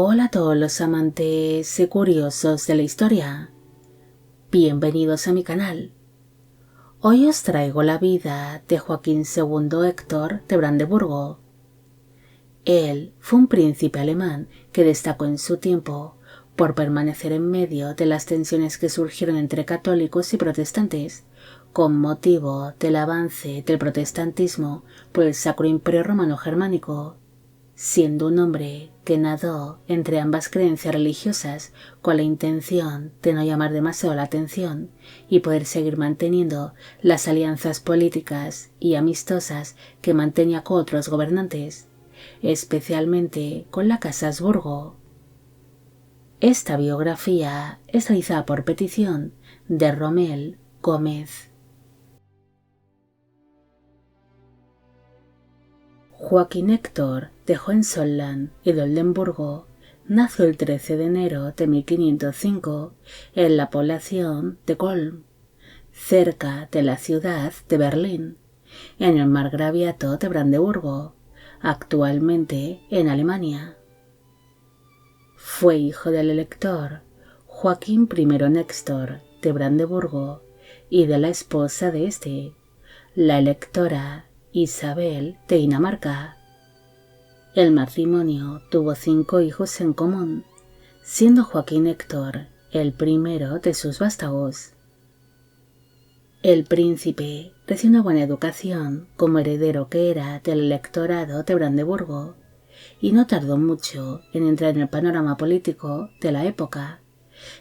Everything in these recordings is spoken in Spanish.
Hola a todos los amantes y curiosos de la historia. Bienvenidos a mi canal. Hoy os traigo la vida de Joaquín II Héctor de Brandeburgo. Él fue un príncipe alemán que destacó en su tiempo por permanecer en medio de las tensiones que surgieron entre católicos y protestantes, con motivo del avance del protestantismo por el Sacro Imperio Romano Germánico, siendo un hombre que nadó entre ambas creencias religiosas con la intención de no llamar demasiado la atención y poder seguir manteniendo las alianzas políticas y amistosas que mantenía con otros gobernantes, especialmente con la Casa Habsburgo. Esta biografía es realizada por petición de Romel Gómez. Joaquín Héctor de Hohenzollern y de Oldenburgo nació el 13 de enero de 1505 en la población de Kolm, cerca de la ciudad de Berlín, en el margraviato de Brandeburgo, actualmente en Alemania. Fue hijo del elector Joaquín I Néstor de Brandeburgo y de la esposa de este, la electora Isabel de Dinamarca. El matrimonio tuvo 5 hijos en común, siendo Joaquín Héctor el primero de sus vástagos. El príncipe recibió una buena educación como heredero que era del electorado de Brandeburgo y no tardó mucho en entrar en el panorama político de la época,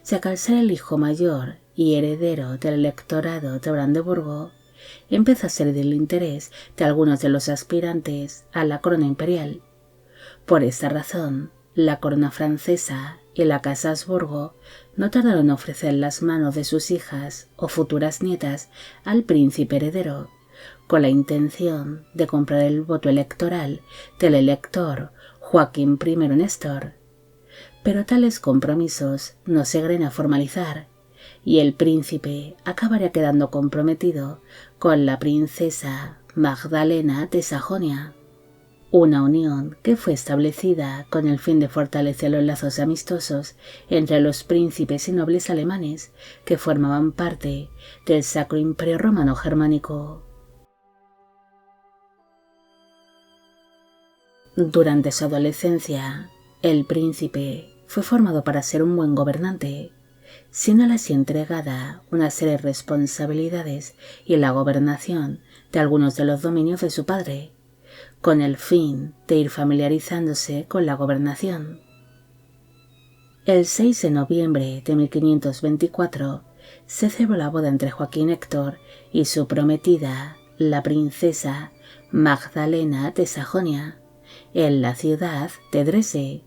ya que al ser el hijo mayor y heredero del electorado de Brandeburgo, empezó a ser del interés de algunos de los aspirantes a la corona imperial. Por esta razón, la corona francesa y la Casa Habsburgo no tardaron en ofrecer las manos de sus hijas o futuras nietas al príncipe heredero, con la intención de comprar el voto electoral del elector Joaquín I Néstor. Pero tales compromisos no se llegaron a formalizar, y el príncipe acabaría quedando comprometido con la princesa Magdalena de Sajonia, una unión que fue establecida con el fin de fortalecer los lazos amistosos entre los príncipes y nobles alemanes que formaban parte del Sacro Imperio Romano Germánico. Durante su adolescencia, el príncipe fue formado para ser un buen gobernante, siéndole así entregada una serie de responsabilidades y la gobernación de algunos de los dominios de su padre, con el fin de ir familiarizándose con la gobernación. El 6 de noviembre de 1524 se celebró la boda entre Joaquín Héctor y su prometida, la princesa Magdalena de Sajonia, en la ciudad de Dresde,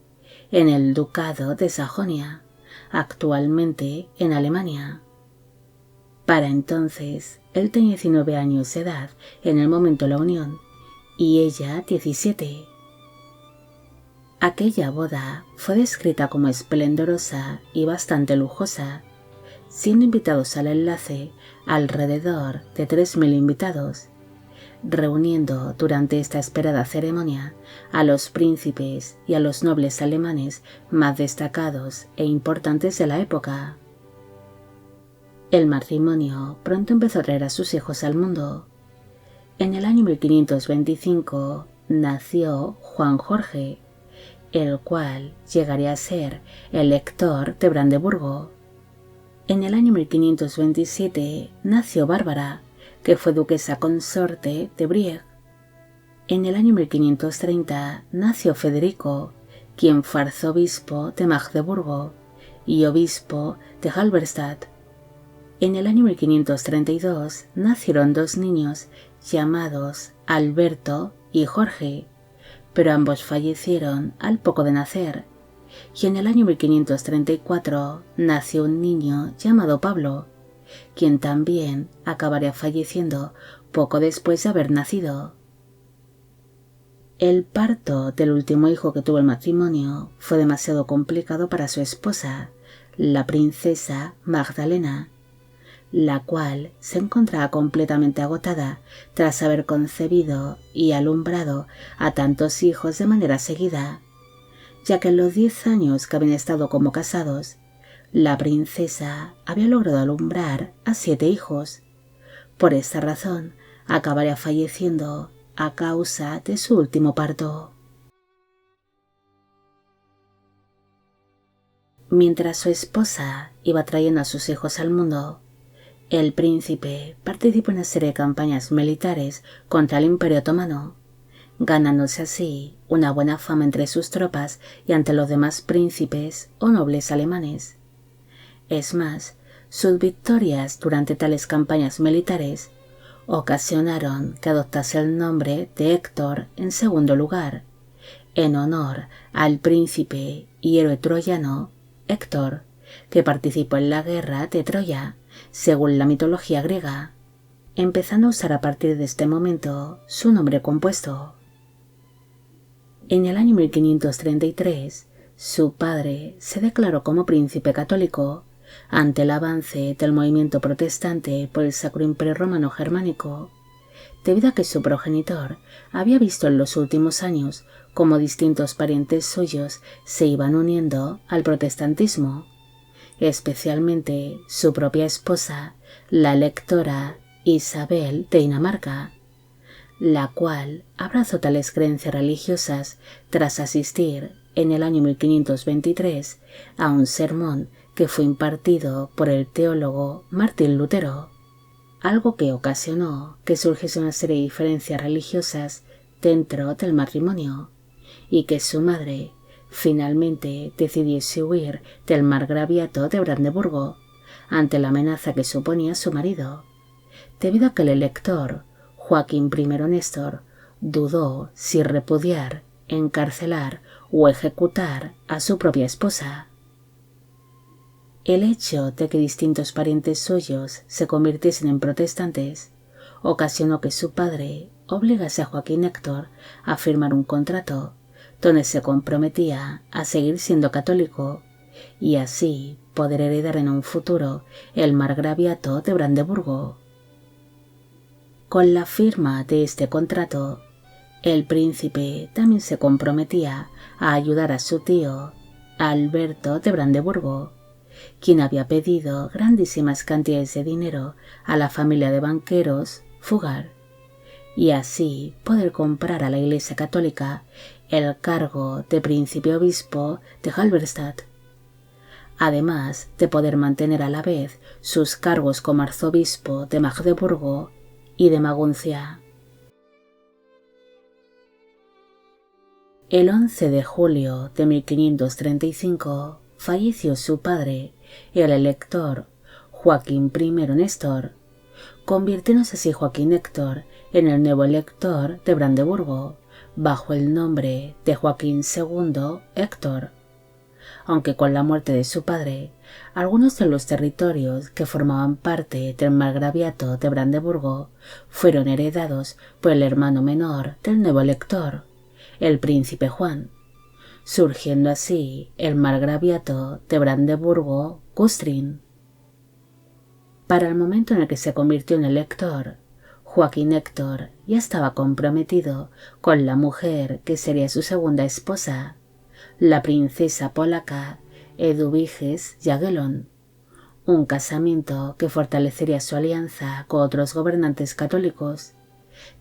en el ducado de Sajonia, actualmente en Alemania. Para entonces, él tenía 19 años de edad en el momento de la unión y ella 17. Aquella boda fue descrita como esplendorosa y bastante lujosa, siendo invitados al enlace alrededor de 3.000 invitados, reuniendo durante esta esperada ceremonia a los príncipes y a los nobles alemanes más destacados e importantes de la época. El matrimonio pronto empezó a traer a sus hijos al mundo. En el año 1525 nació Juan Jorge, el cual llegaría a ser el Héctor de Brandeburgo. En el año 1527 nació Bárbara, que fue duquesa consorte de Brieg. En el año 1530 nació Federico, quien fue arzobispo de Magdeburgo y obispo de Halberstadt. En el año 1532 nacieron 2 niños llamados Alberto y Jorge, pero ambos fallecieron al poco de nacer, y en el año 1534 nació un niño llamado Pablo, quien también acabaría falleciendo poco después de haber nacido. El parto del último hijo que tuvo el matrimonio fue demasiado complicado para su esposa, la princesa Magdalena, la cual se encontraba completamente agotada tras haber concebido y alumbrado a tantos hijos de manera seguida, ya que en los 10 años que habían estado como casados, la princesa había logrado alumbrar a 7 hijos. Por esta razón, acabaría falleciendo a causa de su último parto. Mientras su esposa iba trayendo a sus hijos al mundo, el príncipe participó en una serie de campañas militares contra el Imperio Otomano, ganándose así una buena fama entre sus tropas y ante los demás príncipes o nobles alemanes. Es más, sus victorias durante tales campañas militares ocasionaron que adoptase el nombre de Héctor en segundo lugar, en honor al príncipe y héroe troyano Héctor, que participó en la guerra de Troya, según la mitología griega, empezando a usar a partir de este momento su nombre compuesto. En el año 1533, su padre se declaró como príncipe católico ante el avance del movimiento protestante por el Sacro Imperio Romano Germánico, debido a que su progenitor había visto en los últimos años cómo distintos parientes suyos se iban uniendo al protestantismo, especialmente su propia esposa, la electora Isabel de Dinamarca, la cual abrazó tales creencias religiosas tras asistir en el año 1523 a un sermón que fue impartido por el teólogo Martín Lutero, algo que ocasionó que surgiese una serie de diferencias religiosas dentro del matrimonio y que su madre finalmente decidiese huir del margraviato de Brandeburgo ante la amenaza que suponía su marido, debido a que el elector Joaquín I Néstor dudó si repudiar, encarcelar o ejecutar a su propia esposa. El hecho de que distintos parientes suyos se convirtiesen en protestantes ocasionó que su padre obligase a Joaquín Héctor a firmar un contrato donde se comprometía a seguir siendo católico y así poder heredar en un futuro el margraviato de Brandeburgo. Con la firma de este contrato, el príncipe también se comprometía a ayudar a su tío, Alberto de Brandeburgo, quien había pedido grandísimas cantidades de dinero a la familia de banqueros Fugger, y así poder comprar a la Iglesia Católica el cargo de príncipe obispo de Halberstadt, además de poder mantener a la vez sus cargos como arzobispo de Magdeburgo y de Maguncia. El 11 de julio de 1535 falleció su padre, el elector Joaquín I Néstor, convirtiéndose así Joaquín Héctor en el nuevo elector de Brandeburgo, bajo el nombre de Joaquín II Héctor. Aunque con la muerte de su padre, algunos de los territorios que formaban parte del margraviato de Brandeburgo fueron heredados por el hermano menor del nuevo elector, el príncipe Juan, surgiendo así el margraviato de Brandeburgo-Güstrow. Para el momento en el que se convirtió en elector, Joaquín Héctor ya estaba comprometido con la mujer que sería su segunda esposa, la princesa polaca Eduviges Jagiellon, un casamiento que fortalecería su alianza con otros gobernantes católicos,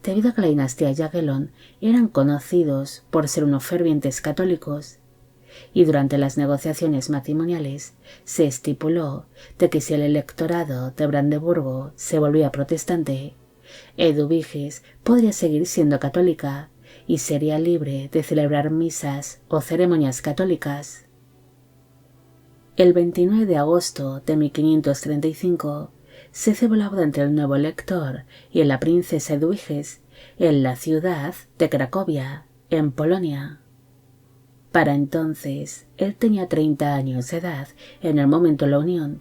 debido a que la dinastía Jagiellon eran conocidos por ser unos fervientes católicos, y durante las negociaciones matrimoniales se estipuló de que si el electorado de Brandeburgo se volvía protestante, Eduviges podría seguir siendo católica y sería libre de celebrar misas o ceremonias católicas. El 29 de agosto de 1535 se celebró la boda entre el nuevo elector y la princesa Eduviges en la ciudad de Cracovia, en Polonia. Para entonces, él tenía 30 años de edad en el momento de la unión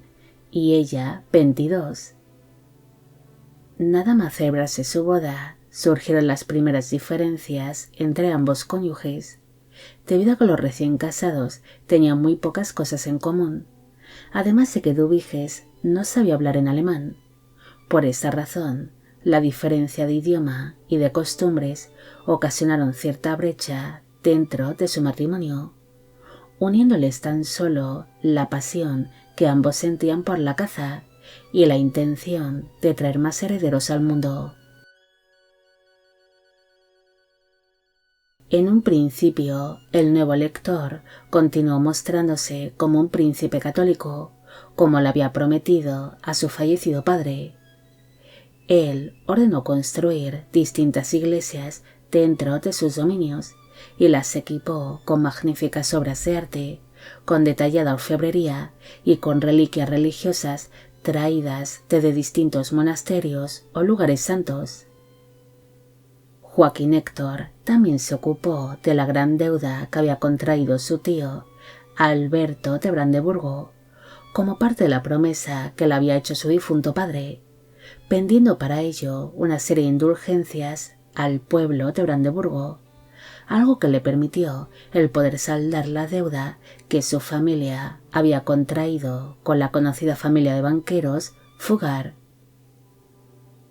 y ella 22. Nada más celebrarse su boda, surgieron las primeras diferencias entre ambos cónyuges, debido a que los recién casados tenían muy pocas cosas en común, además de que Eduviges no sabía hablar en alemán. Por esa razón, la diferencia de idioma y de costumbres ocasionaron cierta brecha dentro de su matrimonio, uniéndoles tan solo la pasión que ambos sentían por la caza y la intención de traer más herederos al mundo. En un principio, el nuevo elector continuó mostrándose como un príncipe católico, como le había prometido a su fallecido padre. Él ordenó construir distintas iglesias dentro de sus dominios y las equipó con magníficas obras de arte, con detallada orfebrería y con reliquias religiosas traídas desde distintos monasterios o lugares santos. Joaquín Héctor también se ocupó de la gran deuda que había contraído su tío, Alberto de Brandeburgo, como parte de la promesa que le había hecho su difunto padre, pendiendo para ello una serie de indulgencias al pueblo de Brandeburgo, algo que le permitió el poder saldar la deuda que su familia había contraído con la conocida familia de banqueros Fugger.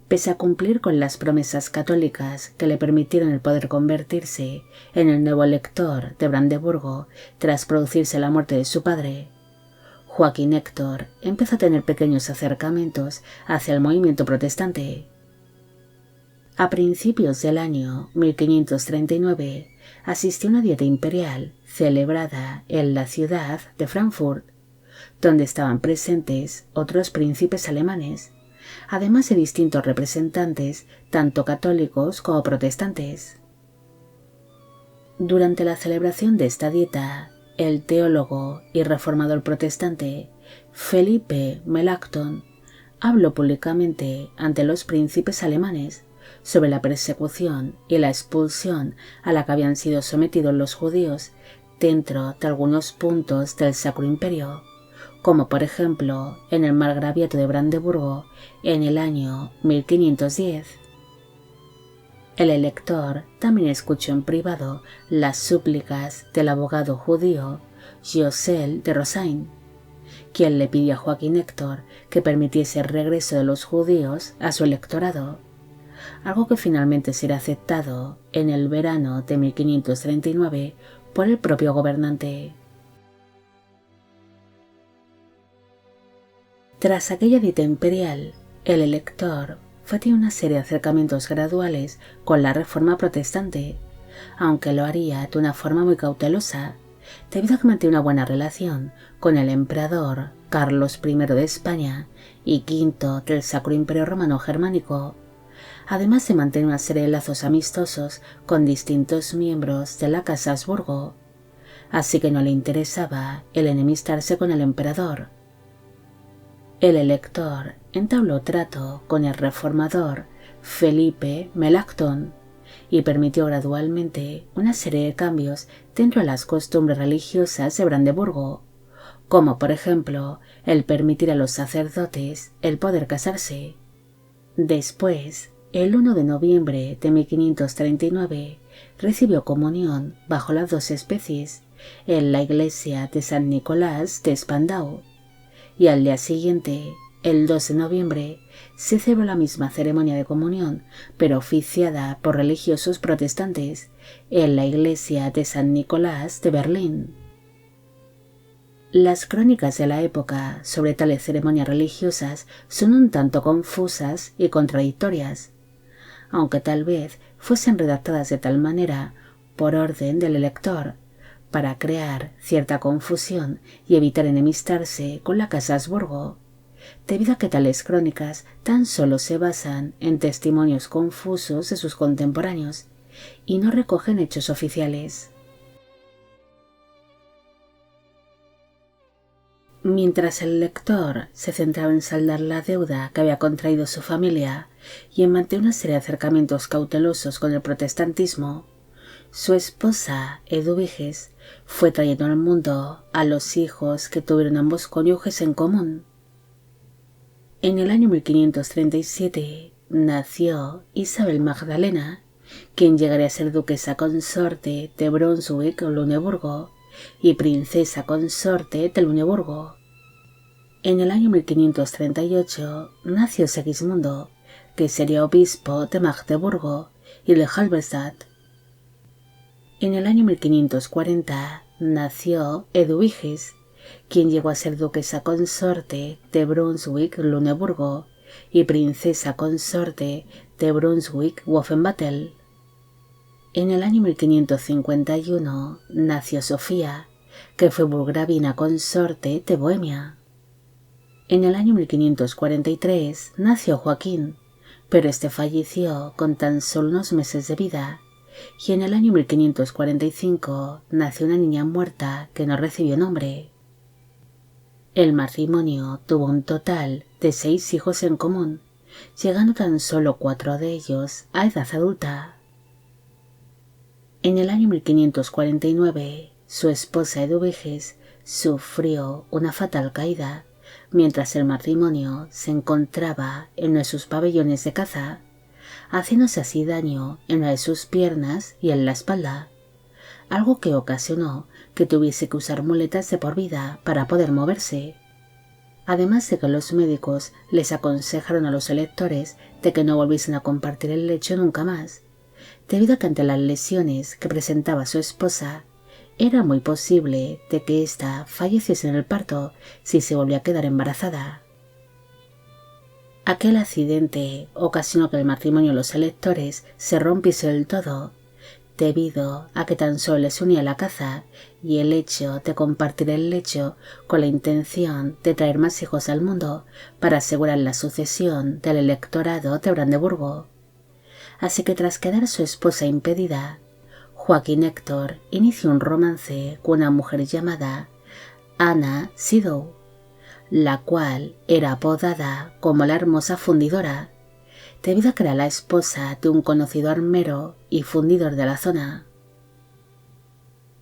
Pese a cumplir con las promesas católicas que le permitieron el poder convertirse en el nuevo elector de Brandeburgo tras producirse la muerte de su padre, Joaquín Héctor empezó a tener pequeños acercamientos hacia el movimiento protestante. A principios del año 1539 asistió a una dieta imperial celebrada en la ciudad de Frankfurt, donde estaban presentes otros príncipes alemanes, además de distintos representantes, tanto católicos como protestantes. Durante la celebración de esta dieta, el teólogo y reformador protestante Felipe Melanchthon habló públicamente ante los príncipes alemanes sobre la persecución y la expulsión a la que habían sido sometidos los judíos dentro de algunos puntos del Sacro Imperio, como por ejemplo en el margraviato de Brandeburgo en el año 1510. El elector también escuchó en privado las súplicas del abogado judío Josel de Rosain, quien le pidió a Joaquín Héctor que permitiese el regreso de los judíos a su electorado, algo que finalmente será aceptado en el verano de 1539 por el propio gobernante. Tras aquella dieta imperial, el elector fue teniendo una serie de acercamientos graduales con la reforma protestante, aunque lo haría de una forma muy cautelosa, debido a que mantenía una buena relación con el emperador Carlos I de España y V del Sacro Imperio Romano Germánico, además de mantener una serie de lazos amistosos con distintos miembros de la Casa Habsburgo, así que no le interesaba el enemistarse con el emperador. El elector entabló trato con el reformador Felipe Melanchthon y permitió gradualmente una serie de cambios dentro de las costumbres religiosas de Brandeburgo, como por ejemplo el permitir a los sacerdotes el poder casarse. Después, el 1 de noviembre de 1539, recibió comunión bajo las dos especies en la iglesia de San Nicolás de Spandau, y al día siguiente, el 2 de noviembre, se celebró la misma ceremonia de comunión, pero oficiada por religiosos protestantes, en la iglesia de San Nicolás de Berlín. Las crónicas de la época sobre tales ceremonias religiosas son un tanto confusas y contradictorias, aunque tal vez fuesen redactadas de tal manera por orden del elector, para crear cierta confusión y evitar enemistarse con la Casa Habsburgo, debido a que tales crónicas tan solo se basan en testimonios confusos de sus contemporáneos y no recogen hechos oficiales. Mientras el lector se centraba en saldar la deuda que había contraído su familia y en mantener una serie de acercamientos cautelosos con el protestantismo, su esposa, Eduviges, fue trayendo al mundo a los hijos que tuvieron ambos cónyuges en común. En el año 1537 nació Isabel Magdalena, quien llegaría a ser duquesa consorte de Brunswick-Luneburgo y princesa consorte de Luneburgo. En el año 1538 nació Segismundo, que sería obispo de Magdeburgo y de Halberstadt. En el año 1540 nació Eduviges, quien llegó a ser duquesa consorte de Brunswick-Luneburgo y princesa consorte de Brunswick-Wolfenbüttel. En el año 1551 nació Sofía, que fue burgravina consorte de Bohemia. En el año 1543 nació Joaquín, pero este falleció con tan solo unos meses de vida, y en el año 1545 nació una niña muerta que no recibió nombre. El matrimonio tuvo un total de 6 hijos en común, llegando tan solo 4 de ellos a edad adulta. En el año 1549, su esposa Eduviges sufrió una fatal caída mientras el matrimonio se encontraba en uno de sus pabellones de caza, haciéndose así daño en una de sus piernas y en la espalda, algo que ocasionó que tuviese que usar muletas de por vida para poder moverse. Además de que los médicos les aconsejaron a los electores de que no volviesen a compartir el lecho nunca más, debido a que ante las lesiones que presentaba su esposa, era muy posible de que ésta falleciese en el parto si se volvía a quedar embarazada. Aquel accidente ocasionó que el matrimonio de los electores se rompiese del todo, debido a que tan solo les unía la caza y el hecho de compartir el lecho con la intención de traer más hijos al mundo para asegurar la sucesión del electorado de Brandeburgo. Así que tras quedar su esposa impedida, Joaquín Héctor inició un romance con una mujer llamada Anna Sidow, la cual era apodada como la hermosa fundidora, debido a que era la esposa de un conocido armero y fundidor de la zona.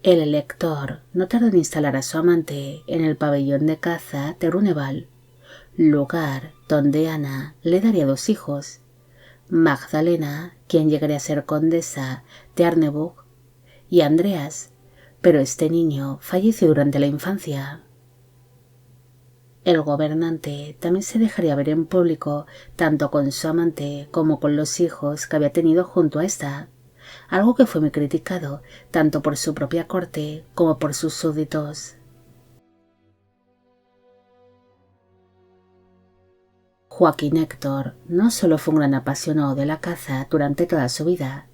El elector no tardó en instalar a su amante en el pabellón de caza de Runeval, lugar donde Ana le daría 2 hijos, Magdalena, quien llegaría a ser condesa de Arneburg, y Andreas, pero este niño falleció durante la infancia. El gobernante también se dejaría ver en público tanto con su amante como con los hijos que había tenido junto a esta, algo que fue muy criticado tanto por su propia corte como por sus súbditos. Joaquín Héctor no solo fue un gran apasionado de la caza durante toda su vida,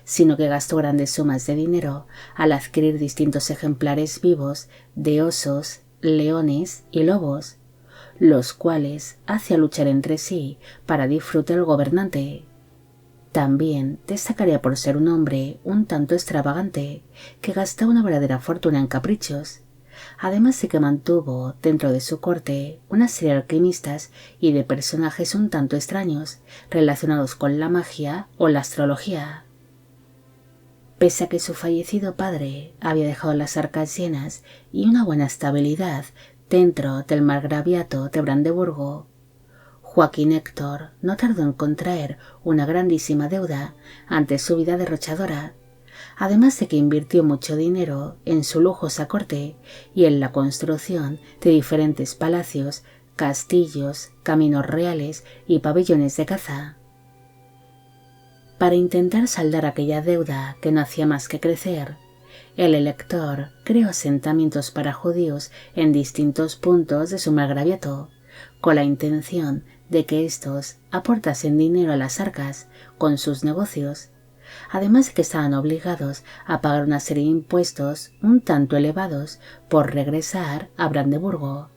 sino que gastó grandes sumas de dinero al adquirir distintos ejemplares vivos de osos, leones y lobos, los cuales hacía luchar entre sí para disfrute del gobernante. También destacaría por ser un hombre un tanto extravagante, que gastaba una verdadera fortuna en caprichos, además de que mantuvo dentro de su corte una serie de alquimistas y de personajes un tanto extraños relacionados con la magia o la astrología. Pese a que su fallecido padre había dejado las arcas llenas y una buena estabilidad dentro del margraviato de Brandeburgo, Joaquín Héctor no tardó en contraer una grandísima deuda ante su vida derrochadora, además de que invirtió mucho dinero en su lujosa corte y en la construcción de diferentes palacios, castillos, caminos reales y pabellones de caza. Para intentar saldar aquella deuda que no hacía más que crecer, el elector creó asentamientos para judíos en distintos puntos de su margraviato, con la intención de que éstos aportasen dinero a las arcas con sus negocios, además de que estaban obligados a pagar una serie de impuestos un tanto elevados por regresar a Brandeburgo.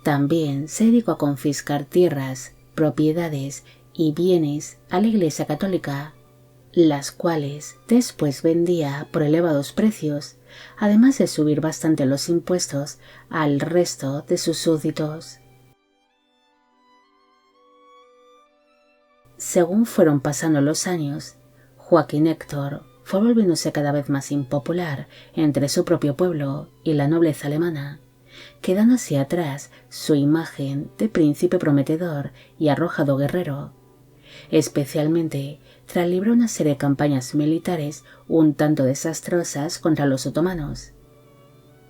También se dedicó a confiscar tierras, propiedades y bienes a la Iglesia Católica, las cuales después vendía por elevados precios, además de subir bastante los impuestos al resto de sus súbditos. Según fueron pasando los años, Joaquín Héctor fue volviéndose cada vez más impopular entre su propio pueblo y la nobleza alemana, quedando así atrás su imagen de príncipe prometedor y arrojado guerrero, especialmente tras librar una serie de campañas militares un tanto desastrosas contra los otomanos.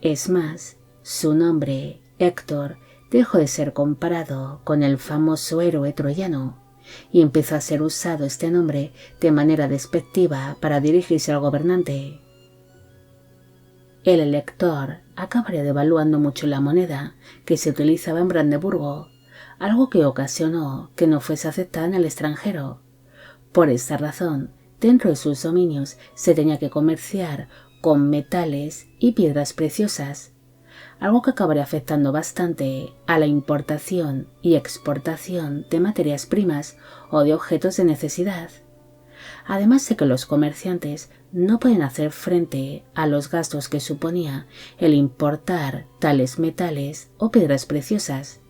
Es más, su nombre, Héctor, dejó de ser comparado con el famoso héroe troyano y empezó a ser usado este nombre de manera despectiva para dirigirse al gobernante. el elector acabaría devaluando mucho la moneda que se utilizaba en Brandeburgo, algo que ocasionó que no fuese aceptada en el extranjero. Por esta razón, dentro de sus dominios se tenía que comerciar con metales y piedras preciosas, algo que acabaría afectando bastante a la importación y exportación de materias primas o de objetos de necesidad. Además de que los comerciantes no pueden hacer frente a los gastos que suponía el importar tales metales o piedras preciosas.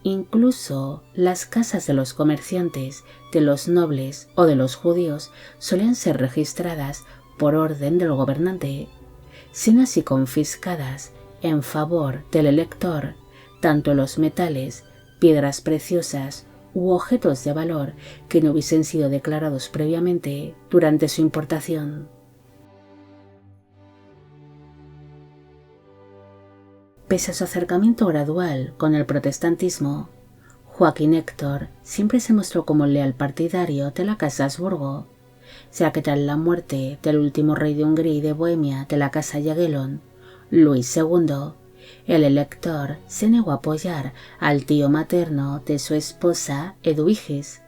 Incluso las casas de los comerciantes, de los nobles o de los judíos solían ser registradas por orden del gobernante, siendo así confiscadas en favor del elector tanto los metales, piedras preciosas u objetos de valor que no hubiesen sido declarados previamente durante su importación. Pese a su acercamiento gradual con el protestantismo, Joaquín Héctor siempre se mostró como leal partidario de la casa Habsburgo, ya que tras la muerte del último rey de Hungría y de Bohemia de la casa Jagellon, Luis II, el elector se negó a apoyar al tío materno de su esposa Eduviges,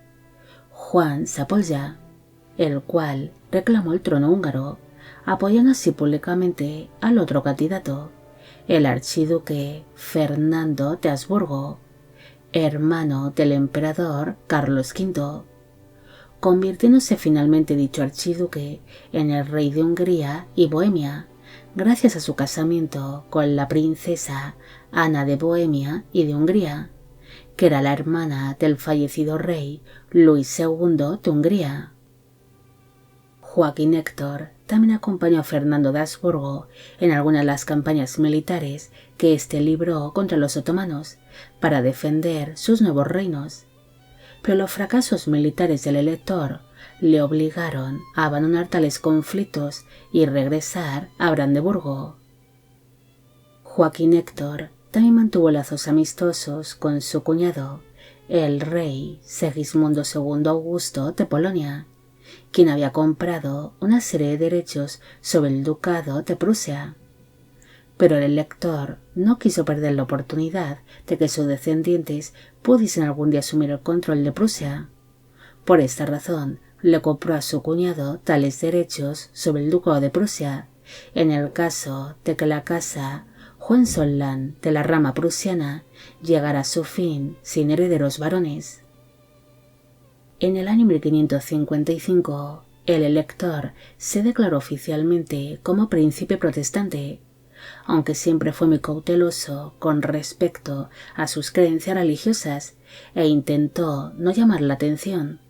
Juan Zápolya, el cual reclamó el trono húngaro, apoyando así públicamente al otro candidato, el archiduque Fernando de Habsburgo, hermano del emperador Carlos V, convirtiéndose finalmente dicho archiduque en el rey de Hungría y Bohemia, gracias a su casamiento con la princesa Ana de Bohemia y de Hungría, que era la hermana del fallecido rey Luis II de Hungría. Joaquín Héctor también acompañó a Fernando de Habsburgo en algunas de las campañas militares que éste libró contra los otomanos para defender sus nuevos reinos, pero los fracasos militares del elector le obligaron a abandonar tales conflictos y regresar a Brandeburgo. Joaquín Héctor también mantuvo lazos amistosos con su cuñado, el rey Segismundo II Augusto de Polonia, quien había comprado una serie de derechos sobre el ducado de Prusia. Pero el elector no quiso perder la oportunidad de que sus descendientes pudiesen algún día asumir el control de Prusia. Por esta razón, le compró a su cuñado tales derechos sobre el ducado de Prusia, en el caso de que la casa Hohenzollern de la rama prusiana llegara a su fin sin herederos varones. En el año 1555, el elector se declaró oficialmente como príncipe protestante, aunque siempre fue muy cauteloso con respecto a sus creencias religiosas e intentó no llamar la atención,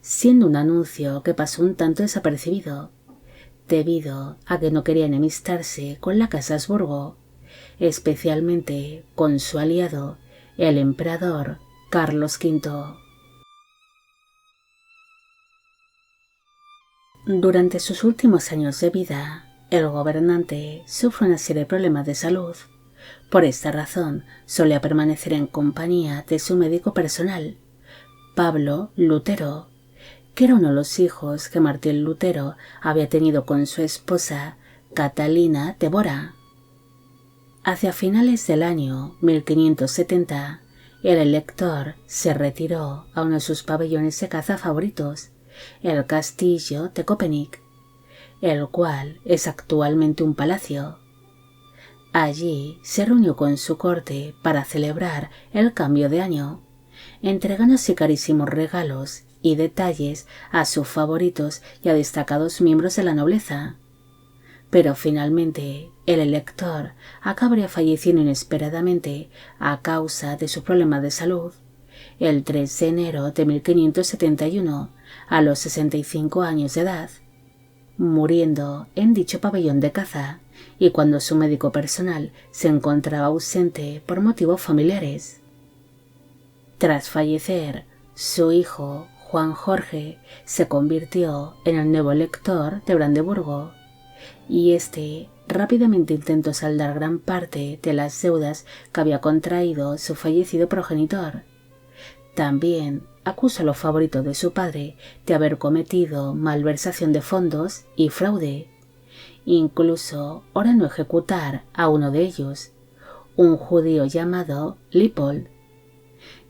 siendo un anuncio que pasó un tanto desapercibido, debido a que no quería enemistarse con la casa Habsburgo, especialmente con su aliado, el emperador Carlos V. Durante sus últimos años de vida, el gobernante sufre una serie de problemas de salud. Por esta razón, solía permanecer en compañía de su médico personal, Pablo Lutero, que era uno de los hijos que Martín Lutero había tenido con su esposa Catalina de Bora. Hacia finales del año 1570, el elector se retiró a uno de sus pabellones de caza favoritos, el castillo de Köpenick, el cual es actualmente un palacio. Allí se reunió con su corte para celebrar el cambio de año, entregando así carísimos regalos y detalles a sus favoritos y a destacados miembros de la nobleza. Pero finalmente el elector acabaría falleciendo inesperadamente a causa de su problema de salud, el 3 de enero de 1571, a los 65 años de edad, muriendo en dicho pabellón de caza y cuando su médico personal se encontraba ausente por motivos familiares. Tras fallecer, su hijo, Juan Jorge, se convirtió en el nuevo elector de Brandeburgo, y este rápidamente intentó saldar gran parte de las deudas que había contraído su fallecido progenitor. También acusó a los favoritos de su padre de haber cometido malversación de fondos y fraude, Incluso ordenó ejecutar a uno de ellos, un judío llamado Leopold,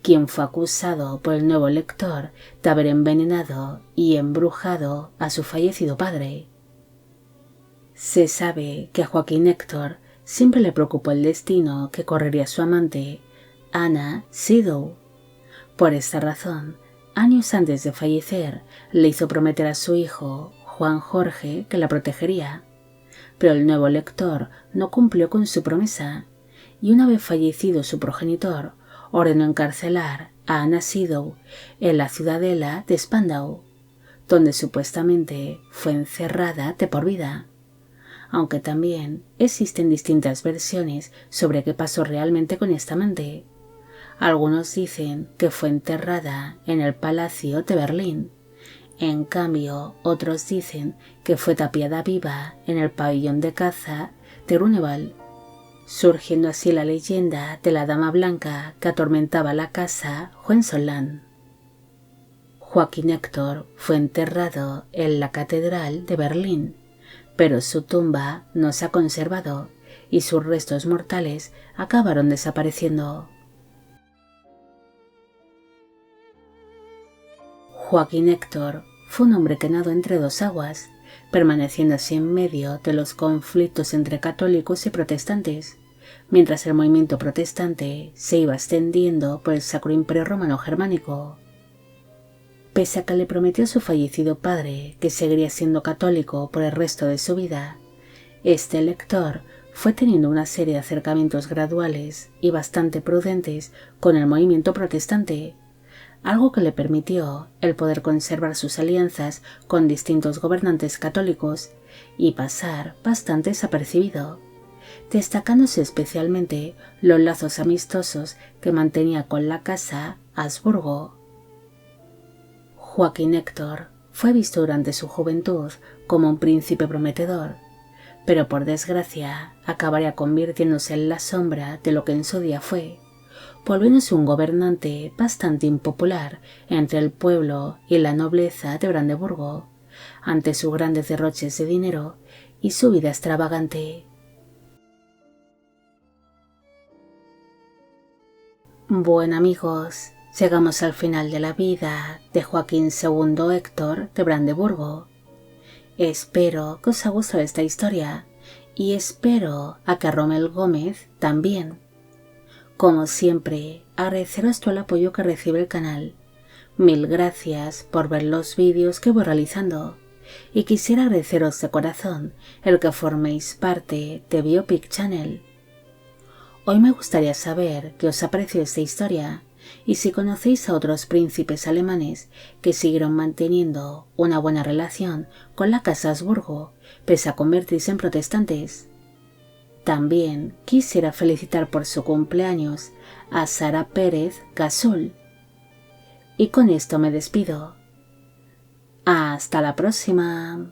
quien fue acusado por el nuevo Elector de haber envenenado y embrujado a su fallecido padre. Se sabe que a Joaquín Héctor siempre le preocupó el destino que correría su amante, Anna Sidow. Por esta razón, años antes de fallecer, le hizo prometer a su hijo, Juan Jorge, que la protegería. Pero el nuevo Elector no cumplió con su promesa, y una vez fallecido su progenitor, ordenó encarcelar a Anna Sidow en la ciudadela de Spandau, donde supuestamente fue encerrada de por vida. Aunque también existen distintas versiones sobre qué pasó realmente con esta amante. Algunos dicen que fue enterrada en el Palacio de Berlín. En cambio, otros dicen que fue tapiada viva en el pabellón de caza de Grunewald, surgiendo así la leyenda de la Dama Blanca que atormentaba la casa Hohenzollern. Joaquín Héctor fue enterrado en la Catedral de Berlín, pero su tumba no se ha conservado y sus restos mortales acabaron desapareciendo. Joaquín Héctor fue un hombre que nadó entre dos aguas, permaneciendo así en medio de los conflictos entre católicos y protestantes, mientras el movimiento protestante se iba extendiendo por el Sacro Imperio Romano Germánico. Pese a que le prometió a su fallecido padre que seguiría siendo católico por el resto de su vida, este Elector fue teniendo una serie de acercamientos graduales y bastante prudentes con el movimiento protestante, algo que le permitió el poder conservar sus alianzas con distintos gobernantes católicos y pasar bastante desapercibido, destacándose especialmente los lazos amistosos que mantenía con la casa Habsburgo. Joaquín Héctor fue visto durante su juventud como un príncipe prometedor, pero por desgracia acabaría convirtiéndose en la sombra de lo que en su día fue, volviéndose un gobernante bastante impopular entre el pueblo y la nobleza de Brandeburgo, ante sus grandes derroches de dinero y su vida extravagante. Bueno amigos, llegamos al final de la vida de Joaquín II Héctor de Brandeburgo. Espero que os haya gustado esta historia y espero a que a Rommel Gómez también. Como siempre, agradeceros todo el apoyo que recibe el canal. Mil gracias por ver los vídeos que voy realizando y quisiera agradeceros de corazón el que forméis parte de Biopic Channel. Hoy me gustaría saber qué os ha parecido esta historia y si conocéis a otros príncipes alemanes que siguieron manteniendo una buena relación con la casa Habsburgo pese a convertirse en protestantes. También quisiera felicitar por su cumpleaños a Sara Pérez Gasul. Y con esto me despido. Hasta la próxima.